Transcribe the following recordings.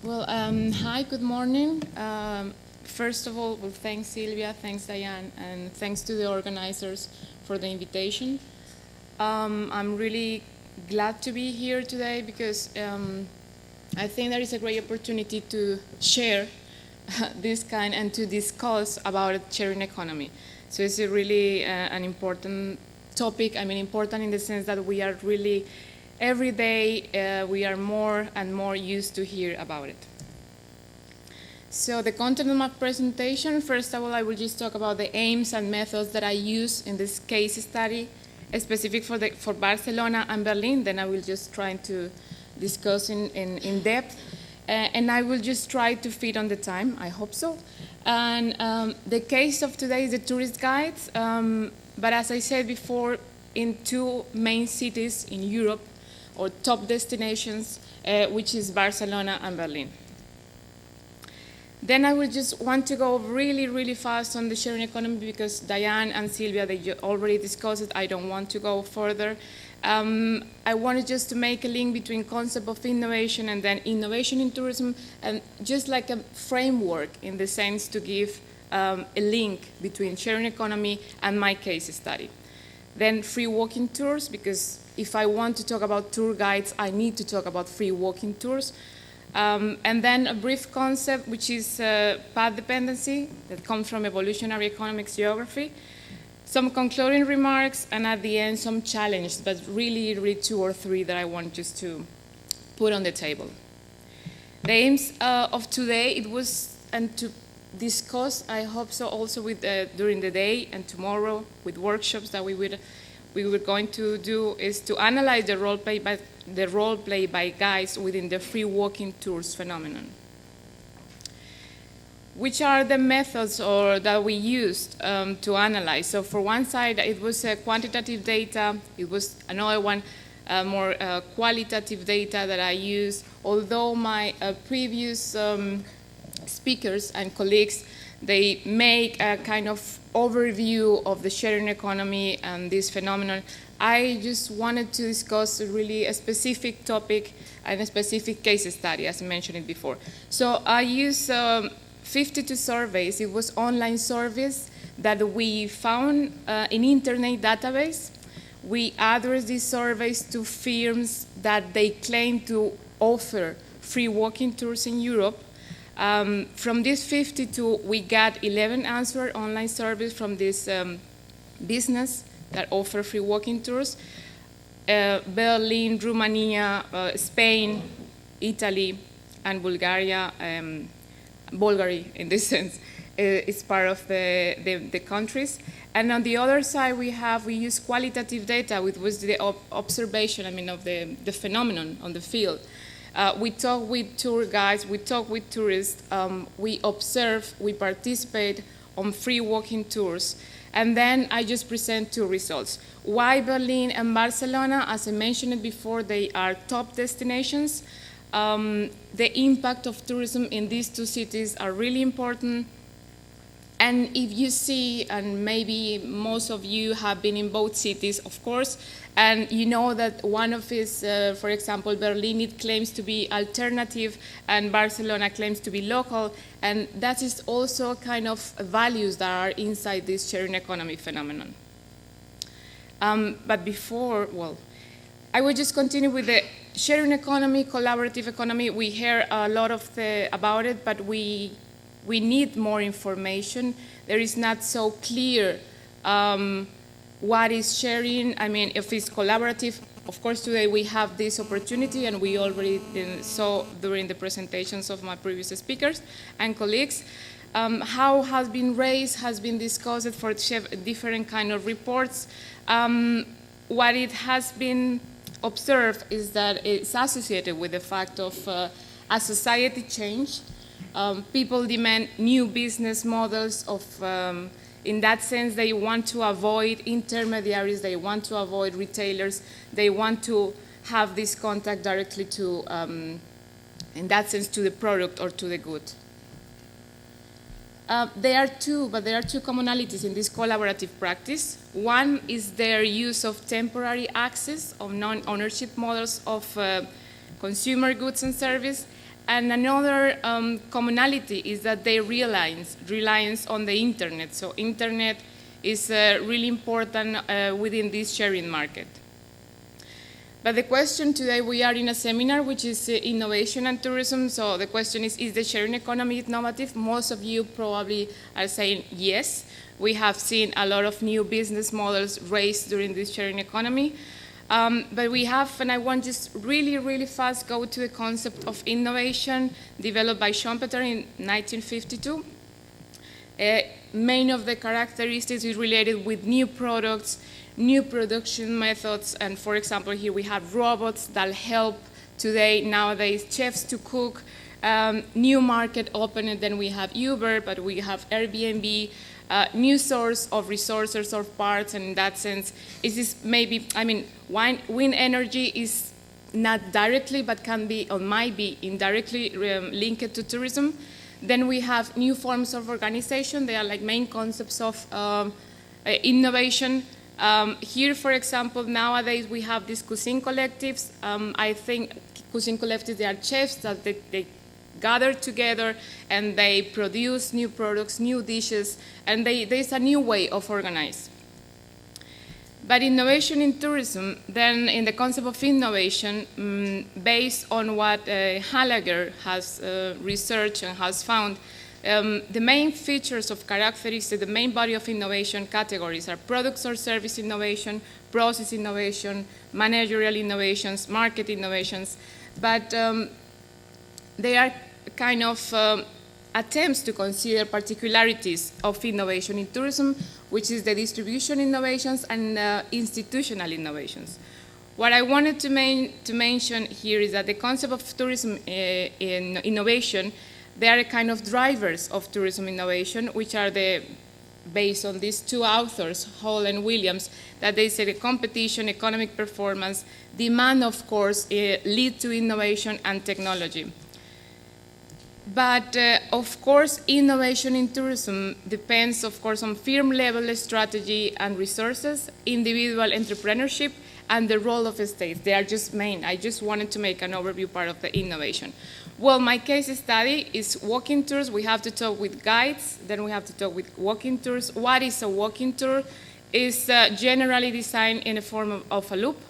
Hi, good morning. First of all, thanks Silvia, thanks Diane, and thanks to the organizers for the invitation. I'm really glad to be here today because I think there is a great opportunity to share this kind and to discuss about sharing economy. So it's a really an important topic. I mean, important in the sense that we are really, every day, we are more and more used to hear about it. So the content of my presentation, first of all, I will just talk about the aims and methods that I use in this case study, specific for Barcelona and Berlin. Then I will just try to discuss in depth. And I will just try to fit on the time, I hope so. And the case of today is the tourist guides. But as I said before, in two main cities in Europe, or top destinations, which is Barcelona and Berlin. Then I would just want to go really, really fast on the sharing economy because Diane and Silvia, they already discussed it. I don't want to go further. I wanted just to make a link between concept of innovation and then innovation in tourism, and just like a framework in the sense to give a link between sharing economy and my case study. Then free walking tours, because if I want to talk about tour guides, I need to talk about free walking tours. And then a brief concept, which is path dependency, that comes from evolutionary economics geography. Some concluding remarks, and at the end, some challenges, but really two or three that I want just to put on the table. The aims of today, it was, and to discuss, I hope so, also with during the day and tomorrow with workshops that we were going to do, is to analyze the role play by guides within the free walking tours phenomenon. Which are the methods that we used to analyze? So for one side, it was quantitative data. It was another one, more qualitative data that I used. Although my previous speakers and colleagues, they make a kind of overview of the sharing economy and this phenomenon, I just wanted to discuss really a specific topic and a specific case study, as I mentioned it before. So I used 52 surveys. It was online surveys that we found in internet database. We addressed these surveys to firms that they claim to offer free walking tours in Europe. From these 52, we got 11 answered online surveys from this business that offer free walking tours. Berlin, Romania, Spain, Italy, and Bulgaria. Bulgaria, in this sense, is part of the countries. And on the other side, we use qualitative data, which was the observation, of the phenomenon on the field. We talk with tour guides, we talk with tourists, we observe, we participate on free walking tours, and then I just present two results. Why Berlin and Barcelona? As I mentioned it before, they are top destinations. The impact of tourism in these two cities are really important. And if you see, and maybe most of you have been in both cities, of course, and you know that one of his, for example, Berlin, it claims to be alternative, and Barcelona claims to be local, and that is also kind of values that are inside this sharing economy phenomenon. But before, I will just continue with the sharing economy, collaborative economy. We hear a lot about it, but we need more information. There is not so clear what is sharing. If it's collaborative, of course, today we have this opportunity, and we already saw during the presentations of my previous speakers and colleagues, how has been raised, has been discussed for different kind of reports. What it has been observed is that it's associated with the fact of a society change. People demand new business models in that sense, they want to avoid intermediaries, they want to avoid retailers, they want to have this contact directly to, in that sense, to the product or to the good. There are two commonalities in this collaborative practice. One is their use of temporary access of non-ownership models of consumer goods and service, And another commonality is that they reliance on the internet. So internet is really important within this sharing market. But the question today, we are in a seminar which is innovation and tourism. So the question is the sharing economy innovative? Most of you probably are saying yes. We have seen a lot of new business models raised during this sharing economy. But we have, and I want just really, really fast go to the concept of innovation developed by Schumpeter in 1952. Main of the characteristics is related with new products, new production methods, and for example, here we have robots that help today, nowadays, chefs to cook, new market opened, then we have Uber, but we have Airbnb, new source of resources or parts, and in that sense, is this maybe, I mean, wind energy is not directly, but can be, or might be indirectly linked to tourism. Then we have new forms of organization. They are like main concepts of innovation. Here, for example, nowadays we have these cuisine collectives. I think cuisine collectives, they are chefs that they gather together and they produce new products, new dishes, and there's a new way of organizing. But innovation in tourism, then in the concept of innovation, based on what Hallager has researched and has found, the main features of characteristics, the main body of innovation categories are products or service innovation, process innovation, managerial innovations, market innovations, but they are kind of attempts to consider particularities of innovation in tourism, which is the distribution innovations and institutional innovations. What I wanted to mention here is that the concept of tourism in innovation, they are a kind of drivers of tourism innovation, which are based on these two authors, Hall and Williams, that they say the competition, economic performance, demand, of course, lead to innovation and technology. But of course, innovation in tourism depends, of course, on firm-level strategy and resources, individual entrepreneurship, and the role of states. They are just main. I just wanted to make an overview part of the innovation. Well, my case study is walking tours. We have to talk with guides, then we have to talk with walking tours. What is a walking tour? It's generally designed in the form of a loop.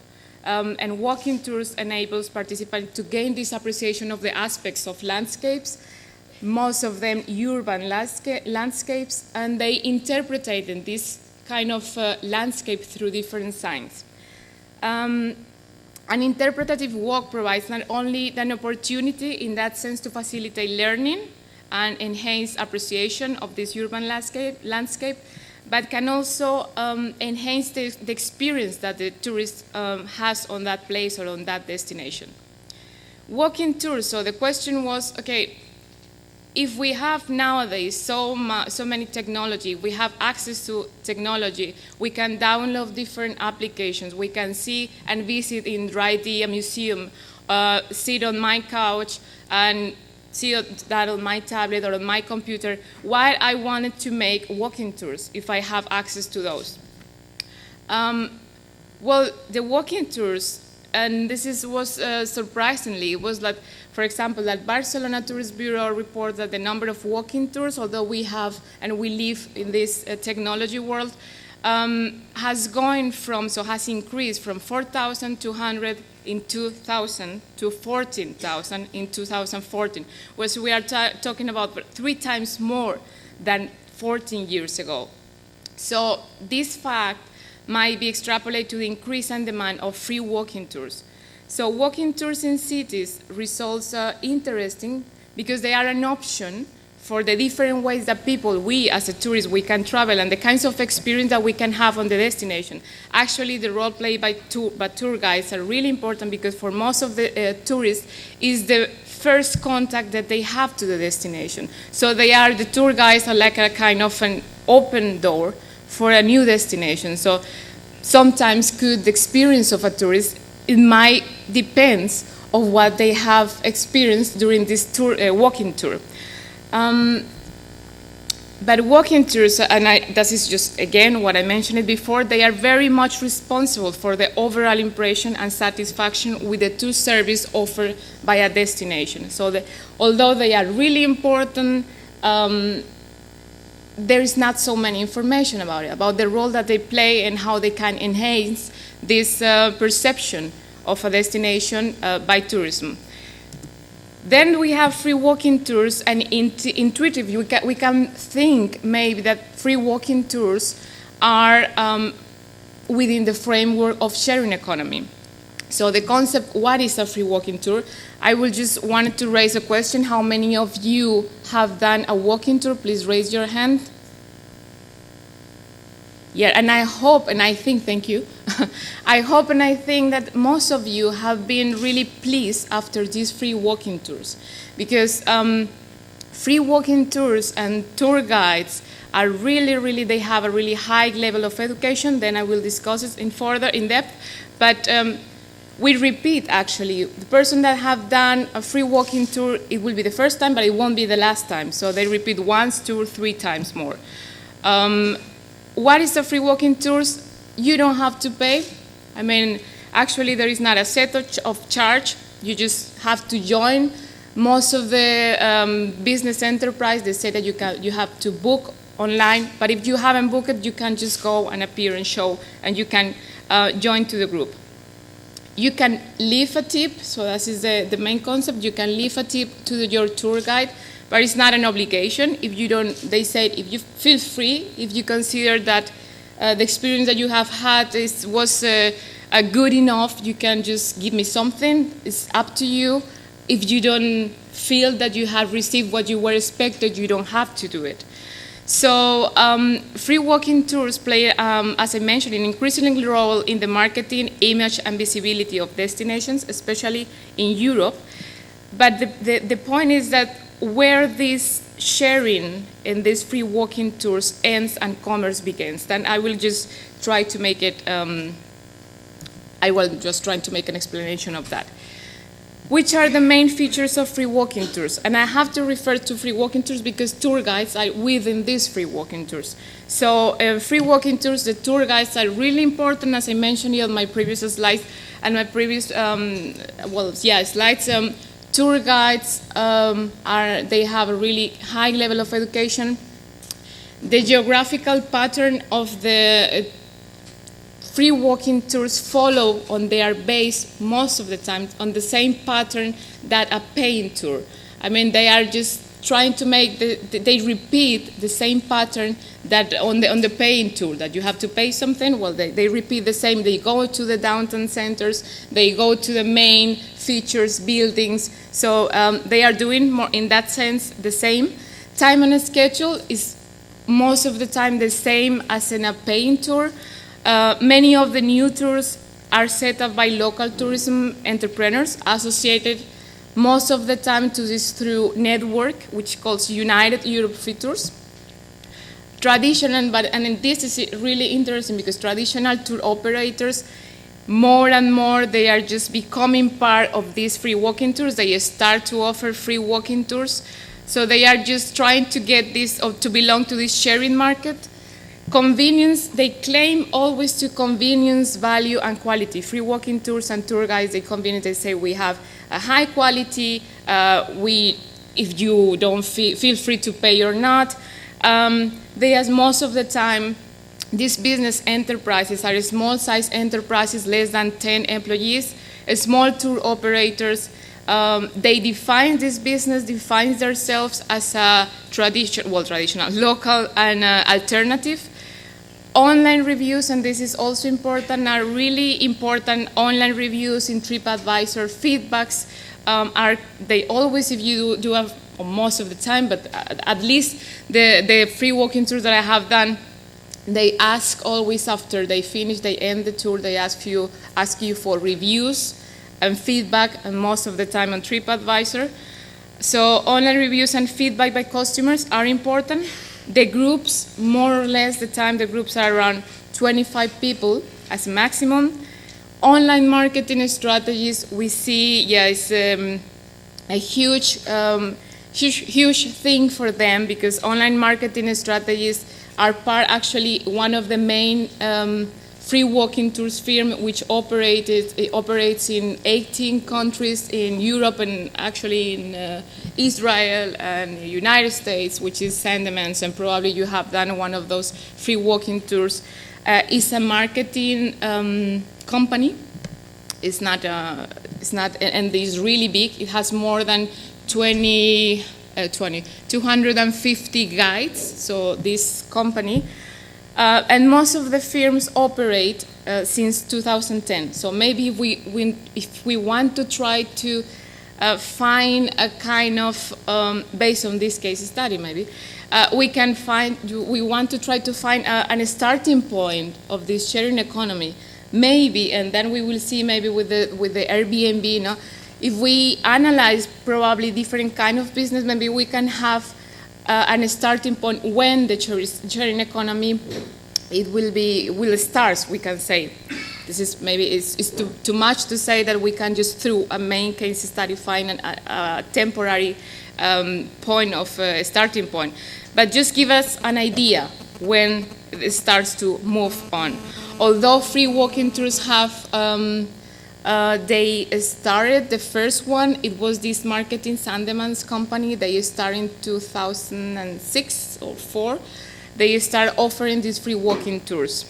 And walking tours enables participants to gain this appreciation of the aspects of landscapes, most of them urban landscapes, and they interpret this kind of landscape through different signs. An interpretative walk provides not only an opportunity in that sense to facilitate learning and enhance appreciation of this urban landscape, but can also enhance the experience that the tourist has on that place or on that destination. Walking tours, so the question was, okay, if we have nowadays so many technology, we have access to technology, we can download different applications, we can see and visit in Dry a museum, sit on my couch and see that on my tablet or on my computer, why I wanted to make walking tours if I have access to those. Well, the walking tours, and this was surprisingly, it was like, for example, that Barcelona Tourist Bureau reports that the number of walking tours, although we have and we live in this technology world, has increased from 4,200 in 2000 to 14,000 in 2014, whereas we are talking about 3 times more than 14 years ago. So this fact might be extrapolated to the increase in demand of free walking tours. So walking tours in cities results interesting because they are an option for the different ways that we as a tourist, we can travel and the kinds of experience that we can have on the destination. Actually, the role played by tour guides are really important because for most of the tourists is the first contact that they have to the destination. So the tour guides are like a kind of an open door for a new destination. So sometimes the experience of a tourist, it might depend on what they have experienced during this tour, walking tour. But walking tours, and this is just, again, what I mentioned it before, they are very much responsible for the overall impression and satisfaction with the tour service offered by a destination. So although they are really important, there is not so many information about it, about the role that they play and how they can enhance this perception of a destination by tourism. Then we have free walking tours, and intuitively we can think maybe that free walking tours are within the framework of sharing economy. So the concept, what is a free walking tour? I will just wanted to raise a question. How many of you have done a walking tour? Please raise your hand. Yeah, and I hope and I think, thank you. I hope and I think that most of you have been really pleased after these free walking tours, because free walking tours and tour guides are really, they have a really high level of education. Then I will discuss it in further in depth. But we repeat, actually. The person that have done a free walking tour, it will be the first time, but it won't be the last time. So they repeat once, 2 or 3 times more. What is the free walking tours? You don't have to pay. I mean, actually, there is not a set of charge. You just have to join. Most of the business enterprise, they say that you have to book online, but if you haven't booked it, you can just go and appear and show, and you can join to the group. You can leave a tip, so this is the main concept. You can leave a tip to your tour guide, but it's not an obligation. If you don't, they said, if you feel free, if you consider that the experience that you have had was good enough, you can just give me something. It's up to you. If you don't feel that you have received what you were expected, you don't have to do it. So free walking tours play, as I mentioned, an increasing role in the marketing, image, and visibility of destinations, especially in Europe. But the point is that where this sharing and these free walking tours ends and commerce begins, then I will just try to make it, I will just try to make an explanation of that. Which are the main features of free walking tours? And I have to refer to free walking tours because tour guides are within these free walking tours. So free walking tours, the tour guides are really important, as I mentioned on my previous slides and my previous, slides. Tour guides they have a really high level of education. The geographical pattern of the free walking tours follow on their base most of the time on the same pattern that a paying tour. I mean, they are just trying to make they repeat the same pattern that on the paying tour, that you have to pay something. Well, they repeat the same. They go to the downtown centers, they go to the main features, buildings. So they are doing more in that sense the same. Time and schedule is most of the time the same as in a paying tour. Many of the new tours are set up by local tourism entrepreneurs associated most of the time to this through network, which calls United Europe Free Tours. Traditional, and this is really interesting because traditional tour operators, more and more, they are just becoming part of these free walking tours. They start to offer free walking tours. So they are just trying to get this, or to belong to this sharing market. Convenience, they claim always to convenience, value, and quality. Free walking tours and tour guides, they say we have a high quality, if you don't feel free to pay or not. They, as most of the time, these business enterprises are small-size enterprises, less than 10 employees, small tour operators. They define this business, defines themselves as a traditional, local, and alternative. Online reviews, and this is also important, are really important. Online reviews in TripAdvisor, feedbacks they always, if you do have, or most of the time, but at least the free walking tours that I have done, they ask always after they finish, they end the tour, they ask you for reviews and feedback, and most of the time on TripAdvisor. So online reviews and feedback by customers are important. The groups, more or less the time, the groups are around 25 people as maximum. Online marketing strategies, we see, it's a huge huge thing for them, because online marketing strategies are actually one of the main free walking tours firm, which operates in 18 countries in Europe and actually in Israel and the United States, which is Sandemans, and probably you have done one of those free walking tours. It's a marketing company. It's not, and it's really big. It has more than 250 guides, so this company. And most of the firms operate since 2010. So maybe if we want to try to find a kind of, based on this case study maybe, we want to try to find a starting point of this sharing economy. Maybe, and then we will see maybe with the Airbnb, you know, if we analyze probably different kind of business, maybe we can have a starting point when the sharing economy will start, we can say. This is maybe it's too much to say that we can just through a main case study find a temporary point of starting point, but just give us an idea when it starts to move on. Although free walking tours have they started, the first one, it was this marketing Sandemans company. They started in 2006 or 4. They started offering these free walking tours.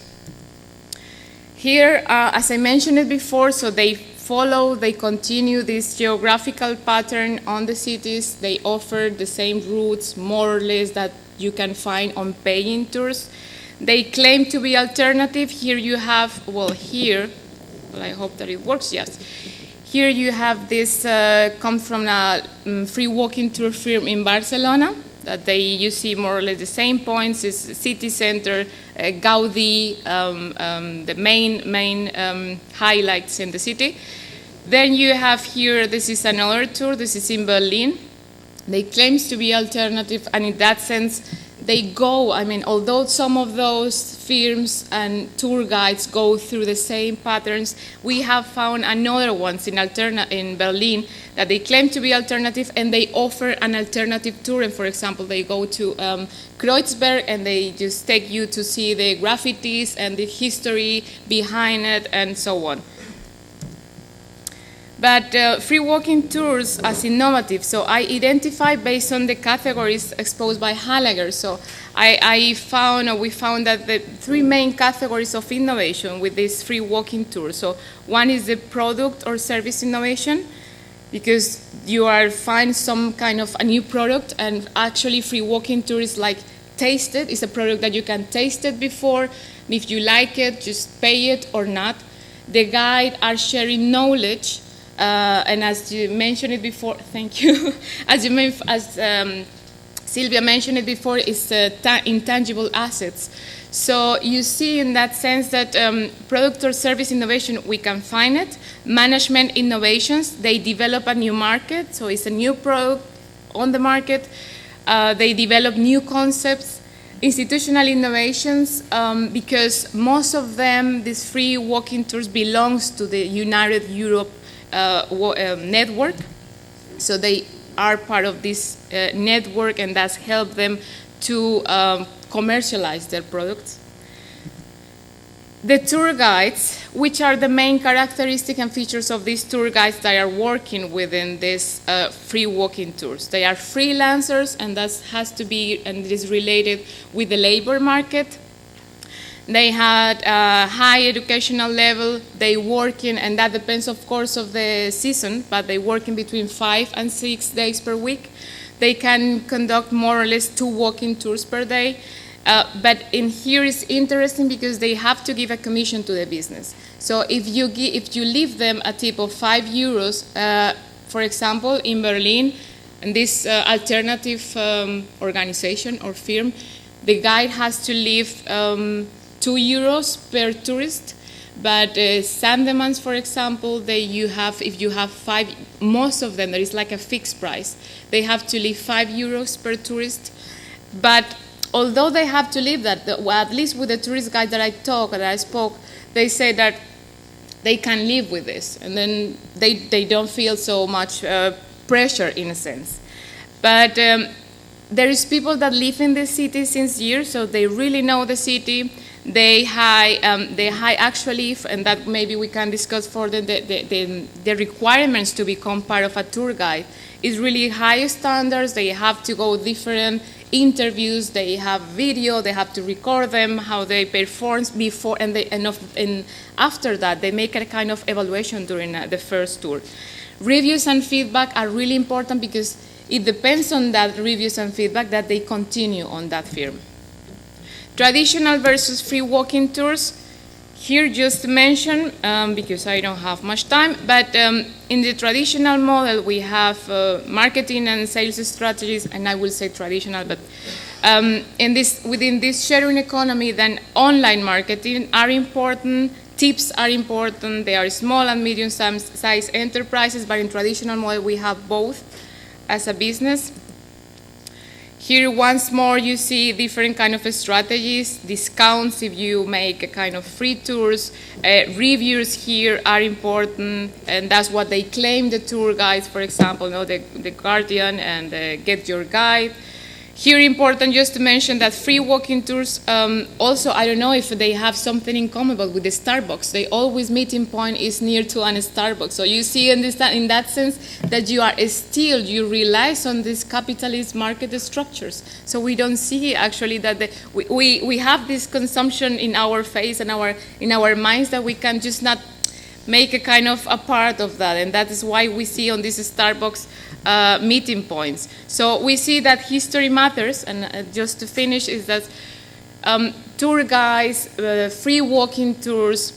Here, as I mentioned it before, so they continue this geographical pattern on the cities. They offer the same routes, more or less, that you can find on paying tours. They claim to be alternative. Here you have, well, I hope that it works, yes. Here you have this, comes from a free walking tour firm in Barcelona, that you see more or less the same points, is city center, Gaudi, the main highlights in the city. Then you have here, this is another tour, this is in Berlin. They claim to be alternative, and in that sense, they go, I mean, although some of those firms and tour guides go through the same patterns, we have found another ones in Berlin that they claim to be alternative, and they offer an alternative tour. And for example, they go to Kreuzberg, and they just take you to see the graffitis and the history behind it and so on. But free walking tours as innovative, so I identify based on the categories exposed by Gallagher. So we found that the 3 main categories of innovation with this free walking tour. So one is the product or service innovation, because you find some kind of a new product, and actually free walking tour is like taste it. It's a product that you can taste it before, and if you like it, just pay it or not. The guide are sharing knowledge. And as you mentioned it before, thank you. As Silvia mentioned it before, it's intangible assets. So you see in that sense that product or service innovation, we can find it. Management innovations, they develop a new market, so it's a new product on the market. They develop new concepts. Institutional innovations, because most of them, these free walking tours belongs to the United Europe network, so they are part of this network, and that's helped them to commercialize their products. The tour guides, which are the main characteristics and features of these tour guides that are working within these free walking tours. They are freelancers, and that has to be, and it is related with the labor market. They had a high educational level. They work in, and that depends, of course, of the season, but they work in between 5 and 6 days per week. They can conduct more or less 2 walking tours per day. But in here is interesting because they have to give a commission to the business. So if you leave them a tip of €5, for example, in Berlin, and this alternative organization or firm, the guide has to leave €2 per tourist, but Sandemans, for example, if you have 5, most of them, there is like a fixed price. They have to leave €5 per tourist, but although they have to leave that, at least with the tourist guide that I spoke, they say that they can live with this, and then they don't feel so much pressure in a sense. But there is people that live in the city since years, so they really know the city. They high actually, and that maybe we can discuss further, the requirements to become part of a tour guide is really high standards. They have to go different interviews, they have video, they have to record them, how they perform before, and after that, they make a kind of evaluation during the first tour. Reviews and feedback are really important because it depends on that reviews and feedback that they continue on that firm. Traditional versus free walking tours. Here just to mention, because I don't have much time, but in the traditional model we have marketing and sales strategies, and I will say traditional, but within this sharing economy, then online marketing are important, tips are important, they are small and medium-sized enterprises, but in traditional model we have both as a business. Here, once more, you see different kind of strategies, discounts if you make a kind of free tours. Reviews here are important, and that's what they claim, the tour guides, for example, the Guardian and Get Your Guide. Here, important just to mention that free walking tours, also, I don't know if they have something in common, but with the Starbucks, they always meeting point is near to an Starbucks. So you see in that sense that you realize on these capitalist market structures. So we don't see actually that we have this consumption in our face and in our minds that we can just not make a kind of a part of that, and that is why we see on these Starbucks meeting points. So we see that history matters, and just to finish is that tour guides, free walking tours,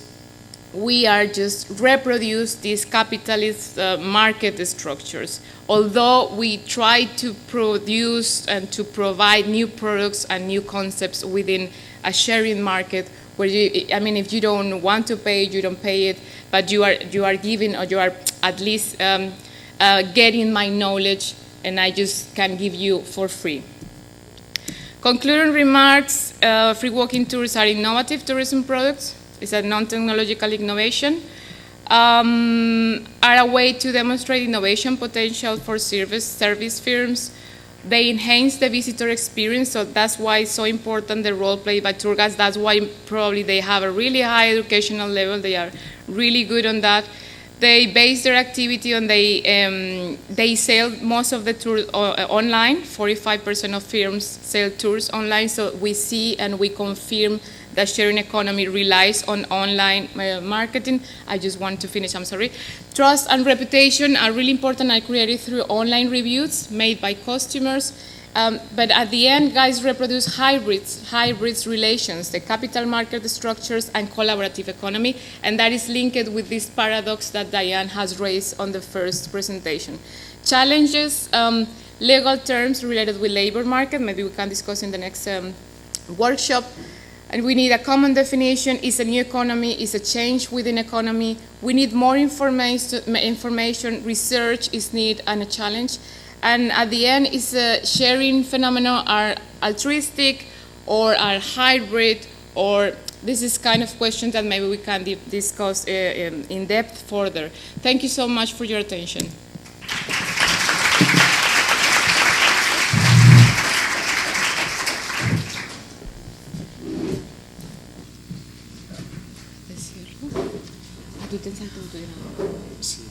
we are just reproduce these capitalist market structures. Although we try to produce and to provide new products and new concepts within a sharing market, where if you don't want to pay it, you don't pay it, but you are giving, or you are at least getting my knowledge, and I just can give you for free. Concluding remarks, free walking tours are innovative tourism products. It's a non-technological innovation, are a way to demonstrate innovation potential for service firms. They enhance the visitor experience, so that's why it's so important the role played by tour guides. That's why probably they have a really high educational level. They are really good on that. They base their activity on they sell most of the tours online. 45% of firms sell tours online, so we see and we confirm that sharing economy relies on online marketing. I just want to finish, I'm sorry. Trust and reputation are really important. I created through online reviews made by customers. But at the end, guys reproduce hybrids relations, the capital market structures and collaborative economy, and that is linked with this paradox that Diane has raised on the first presentation. Challenges, legal terms related with labor market, maybe we can discuss in the next workshop. And we need a common definition. Is a new economy, is a change within economy. We need more information, research is needed and a challenge. And at the end, is sharing phenomena are altruistic or are hybrid, or this is kind of question that maybe we can discuss in depth further. Thank you so much for your attention. Sí,